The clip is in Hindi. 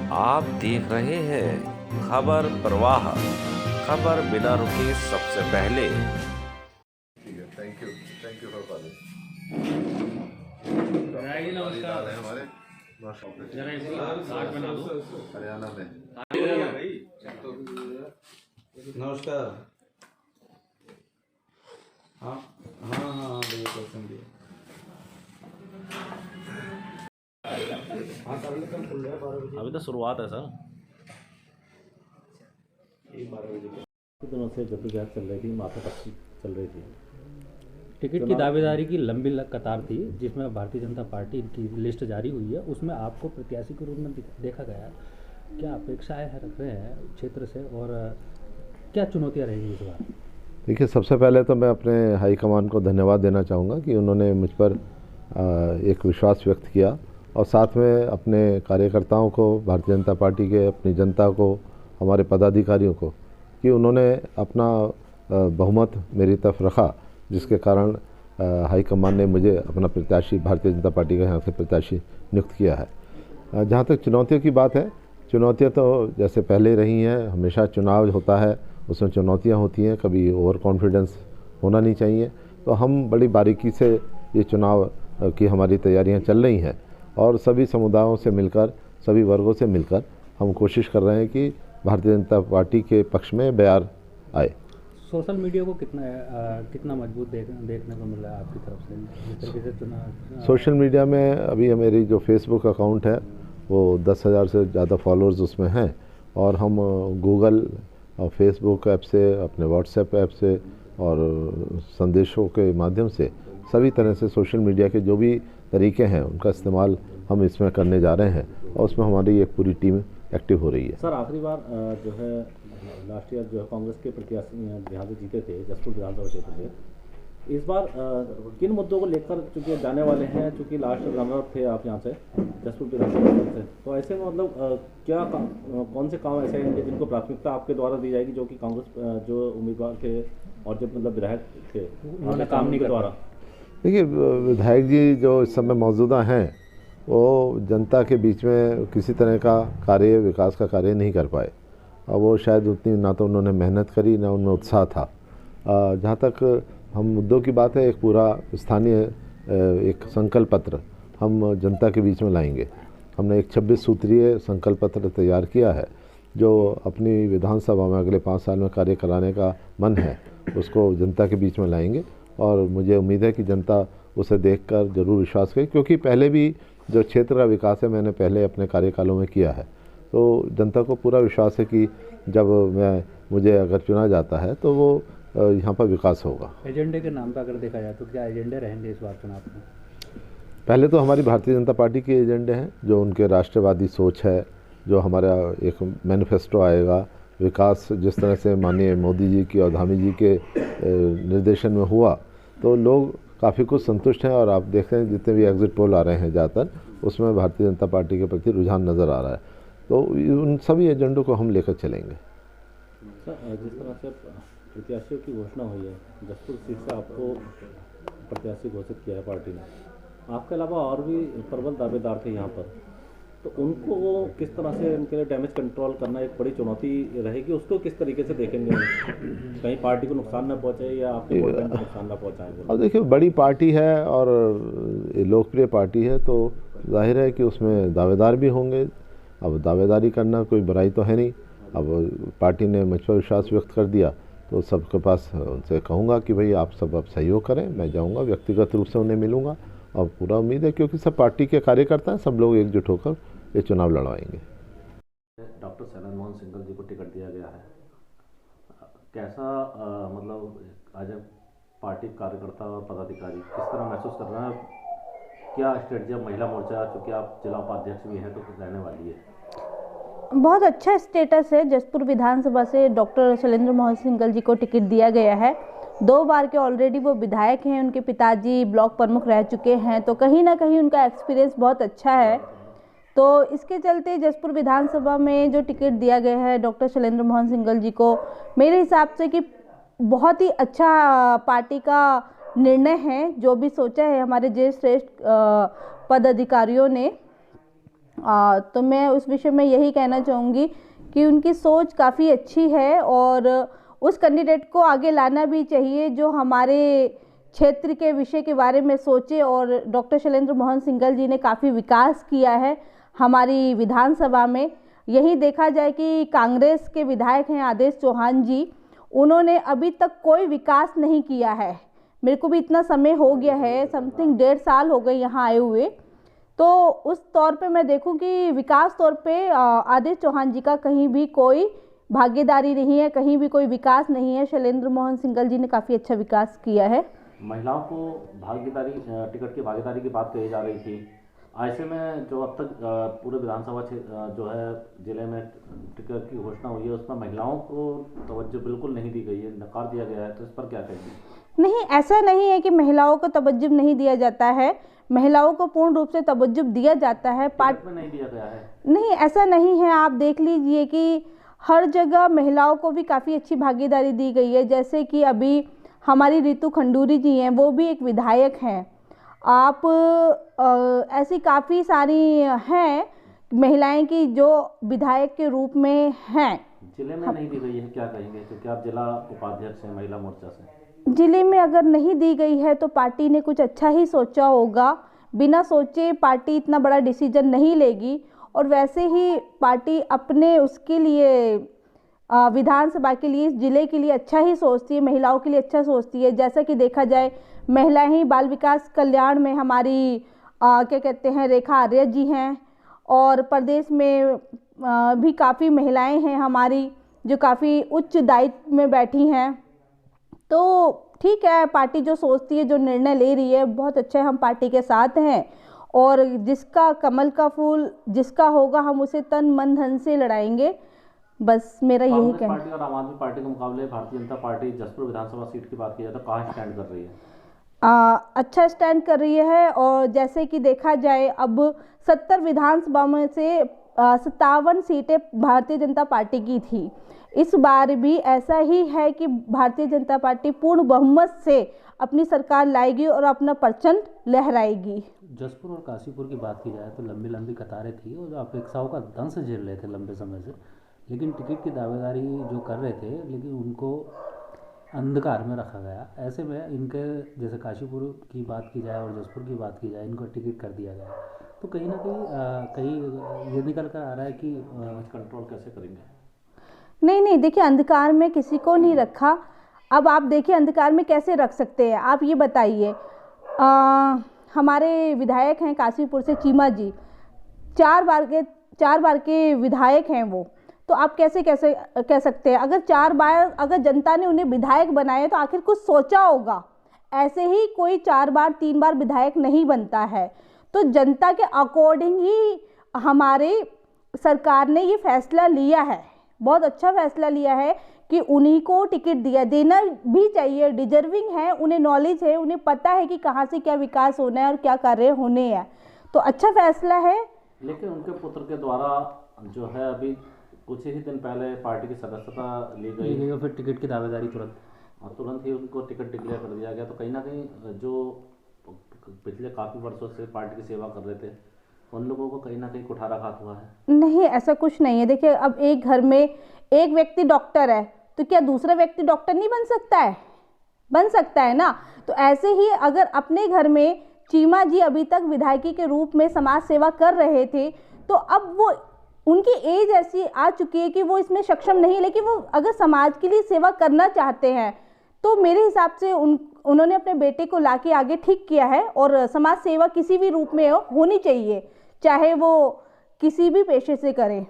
आप देख रहे हैं खबर प्रवाह, खबर बिना रुके सबसे पहले। ठीक है, थैंक यू फॉर कॉलिंग। नमस्कार। हमारे जरा इसकी कार्ड बना दो। हरियाणा में। नमस्कार। हाँ हाँ हाँ भैया क्वेश्चन दिया। हाँ कर लेते हैं, खुल रहा है 12 बजे। अभी तो शुरुआत है सर। 12 बजे कुछ दिनों से जद्दोजहद चल रही थी, माथापच्ची चल रही थी। टिकट की दावेदारी की लंबी कतार थी, जिसमें भारतीय जनता पार्टी की लिस्ट जारी हुई है। उसमें आपको प्रत्याशी के रूप में देखा गया है। क्या अपेक्षाएं रख रहे हैं क्षेत्र से और क्या चुनौतियां रहेंगी इस बार? देखिए, सबसे पहले तो मैं अपने हाईकमान को धन्यवाद देना चाहूँगा कि उन्होंने मुझ पर एक विश्वास व्यक्त किया और साथ में अपने कार्यकर्ताओं को, भारतीय जनता पार्टी के, अपनी जनता को, हमारे पदाधिकारियों को, कि उन्होंने अपना बहुमत मेरी तरफ रखा, जिसके कारण हाईकमान ने मुझे अपना प्रत्याशी, भारतीय जनता पार्टी का यहाँ से प्रत्याशी नियुक्त किया है। जहाँ तक चुनौतियों की बात है, चुनौतियाँ तो जैसे पहले रही हैं। हमेशा चुनाव होता है, उसमें चुनौतियाँ होती हैं, कभी ओवर कॉन्फिडेंस होना नहीं चाहिए। तो हम बड़ी बारीकी से ये चुनाव की हमारी तैयारियां चल रही हैं और सभी समुदायों से मिलकर, सभी वर्गों से मिलकर हम कोशिश कर रहे हैं कि भारतीय जनता पार्टी के पक्ष में बयार आए। सोशल मीडिया को कितना मजबूत देखने को मिला है आपकी तरफ से, जिस तरीके से चुनाव? सोशल मीडिया में अभी मेरी जो फेसबुक अकाउंट है वो 10,000 से ज़्यादा फॉलोअर्स उसमें हैं और हम गूगल और फेसबुक ऐप से, अपने व्हाट्सएप ऐप से और संदेशों के माध्यम से सभी तरह से सोशल मीडिया के जो भी तरीके हैं उनका इस्तेमाल हम इसमें करने जा रहे हैं और उसमें हमारी एक पूरी टीम एक्टिव हो रही है। सर, आखिरी बार जो है लास्ट ईयर जो है कांग्रेस के प्रत्याशी यहाँ से जीते थे, जसपुर विधानसभा क्षेत्र से। इस बार किन मुद्दों को लेकर चूँकि जाने वाले हैं, चूँकि लास्ट रनर थे आप यहाँ से जसपुर विधानसभा से, तो ऐसे में मतलब कौन से काम ऐसे हैं जिनको प्राथमिकता आपके द्वारा दी जाएगी, जो कि कांग्रेस जो उम्मीदवार थे और जो मतलब विधायक थे उन्होंने काम नहीं के द्वारा? देखिए, विधायक जी जो इस समय मौजूदा हैं वो जनता के बीच में किसी तरह का कार्य, विकास का कार्य नहीं कर पाए और वो शायद उतनी ना तो उन्होंने मेहनत करी, ना उनमें उत्साह था। जहाँ तक हम मुद्दों की बात है, एक पूरा स्थानीय एक संकल्प पत्र हम जनता के बीच में लाएंगे। हमने एक 26 सूत्रीय संकल्प पत्र तैयार किया है जो अपनी विधानसभा में अगले 5 साल में कार्य कराने का मन है, उसको जनता के बीच में लाएंगे और मुझे उम्मीद है कि जनता उसे देखकर ज़रूर विश्वास करे, क्योंकि पहले भी जो क्षेत्र का विकास है मैंने पहले अपने कार्यकालों में किया है। तो जनता को पूरा विश्वास है कि जब मुझे अगर चुना जाता है तो वो यहाँ पर विकास होगा। एजेंडे के नाम पर अगर देखा जाए तो क्या एजेंडे रहेंगे इस बार चुनाव में? पहले तो हमारी भारतीय जनता पार्टी के एजेंडे हैं, जो उनके राष्ट्रवादी सोच है, जो हमारा एक मैनिफेस्टो आएगा, विकास जिस तरह से माननीय मोदी जी की और धामी जी के निर्देशन में हुआ, तो लोग काफ़ी कुछ संतुष्ट हैं और आप देख रहे हैं जितने भी एग्जिट पोल आ रहे हैं ज़्यादातर, उसमें भारतीय जनता पार्टी के प्रति रुझान नज़र आ रहा है। तो उन सभी एजेंडों को हम लेकर चलेंगे। सर, जिस तरह से प्रत्याशियों की घोषणा हुई है, जसपुर सीट से आपको प्रत्याशी घोषित किया है पार्टी ने, आपके अलावा और भी प्रबल दावेदार थे यहाँ पर, तो उनको किस तरह से उनके लिए डैमेज कंट्रोल करना एक बड़ी चुनौती रहेगी। उसको किस तरीके से देखेंगे, कहीं पार्टी को नुकसान न पहुँचे या आपके वोट बैंक को नुकसान न पहुँचाएंगे? अब देखिए, बड़ी पार्टी है और लोकप्रिय पार्टी है, तो जाहिर है कि उसमें दावेदार भी होंगे। अब दावेदारी करना कोई बुराई तो है नहीं। अब पार्टी ने मुझ पर विश्वास व्यक्त कर दिया तो सबके पास उनसे कहूँगा कि भाई आप सब अब सहयोग करें। मैं जाऊँगा, व्यक्तिगत रूप से उन्हें मिलूँगा और पूरा उम्मीद है, क्योंकि सब पार्टी के कार्यकर्ता हैं, सब लोग एकजुट होकर ये चुनाव लड़वाएंगे। डॉक्टर शैलेंद्र मोहन सिंघल जी को टिकट दिया गया है, कैसा मतलब आज पार्टी कार्यकर्ता और पदाधिकारी किस तरह महसूस कर रहे हैं? क्या स्ट्रेटजी महिला मोर्चा, चूँकि आप जिला उपाध्यक्ष भी हैं, तो रहने वाली है? बहुत अच्छा स्टेटस है। जसपुर विधानसभा से डॉक्टर शैलेंद्र मोहन सिंघल जी को टिकट दिया गया है। 2 बार के ऑलरेडी वो विधायक हैं, उनके पिताजी ब्लॉक प्रमुख रह चुके हैं, तो कहीं ना कहीं उनका एक्सपीरियंस बहुत अच्छा है। तो इसके चलते जसपुर विधानसभा में जो टिकट दिया गया है डॉक्टर शैलेंद्र मोहन सिंघल जी को, मेरे हिसाब से कि बहुत ही अच्छा पार्टी का निर्णय है। जो भी सोचा है हमारे ज्येष्ठ श्रेष्ठ पदाधिकारियों ने, तो मैं उस विषय में यही कहना चाहूँगी कि उनकी सोच काफ़ी अच्छी है और उस कैंडिडेट को आगे लाना भी चाहिए जो हमारे क्षेत्र के विषय के बारे में सोचे। और डॉक्टर शैलेंद्र मोहन सिंघल जी ने काफ़ी विकास किया है हमारी विधानसभा में। यही देखा जाए कि कांग्रेस के विधायक हैं आदेश चौहान जी, उन्होंने अभी तक कोई विकास नहीं किया है। मेरे को भी इतना समय हो गया है, समथिंग 1.5 साल हो गए यहाँ आए हुए, तो उस तौर पे मैं देखूं कि विकास तौर पे आदेश चौहान जी का कहीं भी कोई भागीदारी नहीं है, कहीं भी कोई विकास नहीं है। शैलेंद्र मोहन सिंघल जी ने काफ़ी अच्छा विकास किया है। महिलाओं को भागीदारी, टिकट की भागीदारी की बात कही जा रही थी। ऐसे में जो अब तक पूरे विधानसभा जो है जिले में टिकट की घोषणा हुई है, उसमें महिलाओं को तवज्जो बिल्कुल नहीं दी गई है, नकार दिया गया है, तो इस पर क्या कहेंगे? नहीं, ऐसा नहीं है कि महिलाओं को तवज्जो नहीं दिया जाता है, महिलाओं को पूर्ण रूप से तवज्जो दिया जाता है। टिकट में नहीं दिया गया है? नहीं, ऐसा नहीं है। आप देख लीजिए कि हर जगह महिलाओं को भी काफ़ी अच्छी भागीदारी दी गई है। जैसे कि अभी हमारी रितु खंडूरी जी हैं, वो भी एक विधायक हैं। आप ऐसी काफ़ी सारी हैं महिलाएं की जो विधायक के रूप में हैं। जिले में नहीं दी गई है, क्या कहेंगे? क्योंकि आप जिला उपाध्यक्ष हैं महिला मोर्चा से। जिले में अगर नहीं दी गई है तो पार्टी ने कुछ अच्छा ही सोचा होगा। बिना सोचे पार्टी इतना बड़ा डिसीजन नहीं लेगी। और वैसे ही पार्टी अपने उसके लिए विधानसभा के लिए, इस जिले के लिए अच्छा ही सोचती है, महिलाओं के लिए अच्छा सोचती है। जैसा कि देखा जाए, महिलाएं ही बाल विकास कल्याण में हमारी क्या कहते हैं रेखा आर्य जी हैं, और प्रदेश में भी काफ़ी महिलाएं हैं हमारी जो काफ़ी उच्च दायित्व में बैठी हैं। तो ठीक है, पार्टी जो सोचती है, जो निर्णय ले रही है, बहुत अच्छा है, हम पार्टी के साथ हैं। और जिसका कमल का फूल जिसका होगा, हम उसे तन मन धन से लड़ाएंगे। बस मेरा यही कहना है। पार्टी और आम आदमी पार्टी के मुकाबले भारतीय जनता पार्टी जसपुर विधानसभा सीट की बात की जाए तो कहाँ स्टैंड कर रही है? अच्छा स्टैंड कर रही है। और जैसे कि देखा जाए, अब 70 विधानसभा में से 57 सीटें भारतीय जनता पार्टी की थी। इस बार भी ऐसा ही है कि भारतीय जनता पार्टी पूर्ण बहुमत से अपनी सरकार लाएगी और अपना परचम लहराएगी। जसपुर और काशीपुर की बात की जाए तो लंबी लंबी कतारें थी और जो अपेक्षाओं का दंश झेल रहे थे लंबे समय से, लेकिन टिकट की दावेदारी जो कर रहे थे, लेकिन उनको अंधकार में रखा गया। ऐसे में इनके, जैसे काशीपुर की बात की जाए और जसपुर की बात की जाए, इनको टिकट कर दिया गया। तो कहीं ना कहीं ये निकल कर आ रहा है कि कंट्रोल कैसे करेंगे? नहीं, देखिए, अंधकार में किसी को नहीं रखा। अब आप देखिए अंधकार में कैसे रख सकते हैं, आप ये बताइए। हमारे विधायक हैं काशीपुर से चीमा जी, 4 बार के विधायक हैं वो। तो आप कैसे कह सकते हैं? अगर 4 बार अगर जनता ने उन्हें विधायक बनाया तो आखिर कुछ सोचा होगा। ऐसे ही कोई 4 बार 3 बार विधायक नहीं बनता है। तो जनता के अकॉर्डिंग ही हमारे सरकार ने ये फैसला लिया है, बहुत अच्छा फैसला लिया है कि उन्हीं को टिकट देना भी चाहिए। डिजर्विंग है, उन्हें नॉलेज है, उन्हें पता है कि कहाँ से क्या विकास होना है और क्या कार्य होने हैं। तो अच्छा फैसला है। लेकिन उनके पुत्र के द्वारा जो है अभी कुछ ही दिन पहले पार्टी की सदस्यता ली गई और फिर टिकट की दावेदारी तुरंत ही उनको टिकट डिक्लेयर कर दिया गया। तो कहीं ना कहीं जो पिछले काफ़ी वर्षों से पार्टी की सेवा कर रहे थे, उन लोगों को कहीं ना कहीं कुठाराघात हुआ है। नहीं, ऐसा कुछ नहीं है। देखिए, अब एक घर में एक व्यक्ति डॉक्टर है तो क्या दूसरा व्यक्ति डॉक्टर नहीं बन सकता है? बन सकता है ना। तो ऐसे ही अगर अपने घर में चीमा जी अभी तक विधायकी के रूप में समाज सेवा कर रहे थे, तो अब वो उनकी एज ऐसी आ चुकी है कि वो इसमें सक्षम नहीं, लेकिन वो अगर समाज के लिए सेवा करना चाहते हैं तो मेरे हिसाब से उन्होंने अपने बेटे को लाके आगे ठीक किया है। और समाज सेवा किसी भी रूप में होनी चाहिए, चाहे वो किसी भी पेशे से करें।